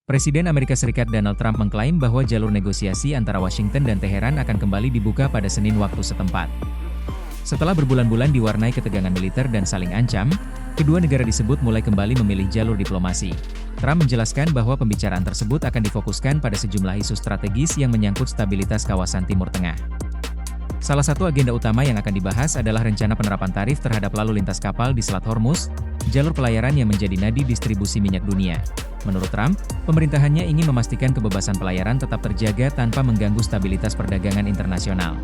Presiden Amerika Serikat Donald Trump mengklaim bahwa jalur negosiasi antara Washington dan Teheran akan kembali dibuka pada Senin waktu setempat. Setelah berbulan-bulan diwarnai ketegangan militer dan saling ancam, kedua negara disebut mulai kembali memilih jalur diplomasi. Trump menjelaskan bahwa pembicaraan tersebut akan difokuskan pada sejumlah isu strategis yang menyangkut stabilitas kawasan Timur Tengah. Salah satu agenda utama yang akan dibahas adalah rencana penerapan tarif terhadap lalu lintas kapal di Selat Hormuz, jalur pelayaran yang menjadi nadi distribusi minyak dunia. Menurut Trump, pemerintahannya ingin memastikan kebebasan pelayaran tetap terjaga tanpa mengganggu stabilitas perdagangan internasional.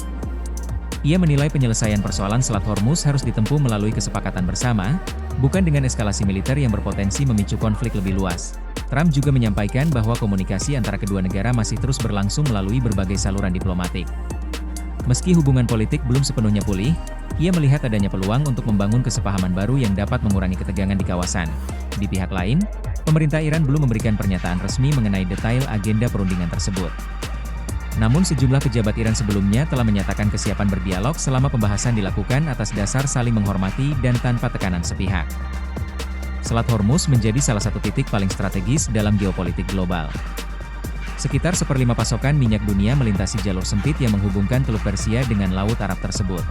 Ia menilai penyelesaian persoalan Selat Hormuz harus ditempuh melalui kesepakatan bersama, bukan dengan eskalasi militer yang berpotensi memicu konflik lebih luas. Trump juga menyampaikan bahwa komunikasi antara kedua negara masih terus berlangsung melalui berbagai saluran diplomatik. Meski hubungan politik belum sepenuhnya pulih, ia melihat adanya peluang untuk membangun kesepahaman baru yang dapat mengurangi ketegangan di kawasan. Di pihak lain, pemerintah Iran belum memberikan pernyataan resmi mengenai detail agenda perundingan tersebut. Namun sejumlah pejabat Iran sebelumnya telah menyatakan kesiapan berdialog selama pembahasan dilakukan atas dasar saling menghormati dan tanpa tekanan sepihak. Selat Hormuz menjadi salah satu titik paling strategis dalam geopolitik global. Sekitar seperlima pasokan minyak dunia melintasi jalur sempit yang menghubungkan Teluk Persia dengan Laut Arab tersebut.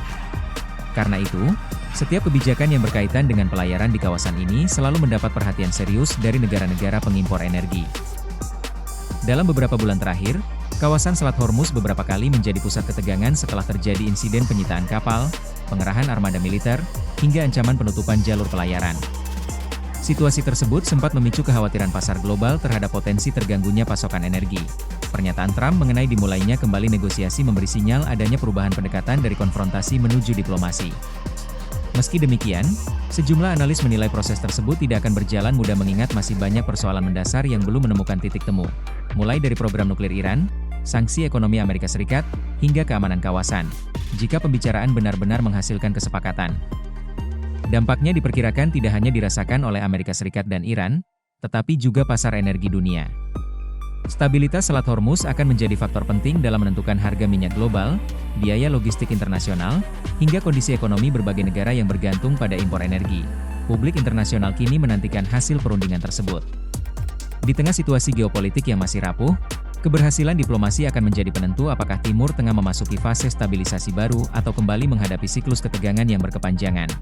Karena itu, setiap kebijakan yang berkaitan dengan pelayaran di kawasan ini selalu mendapat perhatian serius dari negara-negara pengimpor energi. Dalam beberapa bulan terakhir, kawasan Selat Hormuz beberapa kali menjadi pusat ketegangan setelah terjadi insiden penyitaan kapal, pengerahan armada militer, hingga ancaman penutupan jalur pelayaran. Situasi tersebut sempat memicu kekhawatiran pasar global terhadap potensi terganggunya pasokan energi. Pernyataan Trump mengenai dimulainya kembali negosiasi memberi sinyal adanya perubahan pendekatan dari konfrontasi menuju diplomasi. Meski demikian, sejumlah analis menilai proses tersebut tidak akan berjalan mudah mengingat masih banyak persoalan mendasar yang belum menemukan titik temu. Mulai dari program nuklir Iran, sanksi ekonomi Amerika Serikat, hingga keamanan kawasan. Jika pembicaraan benar-benar menghasilkan kesepakatan, dampaknya diperkirakan tidak hanya dirasakan oleh Amerika Serikat dan Iran, tetapi juga pasar energi dunia. Stabilitas Selat Hormuz akan menjadi faktor penting dalam menentukan harga minyak global, biaya logistik internasional, hingga kondisi ekonomi berbagai negara yang bergantung pada impor energi. Publik internasional kini menantikan hasil perundingan tersebut. Di tengah situasi geopolitik yang masih rapuh, keberhasilan diplomasi akan menjadi penentu apakah Timur Tengah memasuki fase stabilisasi baru atau kembali menghadapi siklus ketegangan yang berkepanjangan.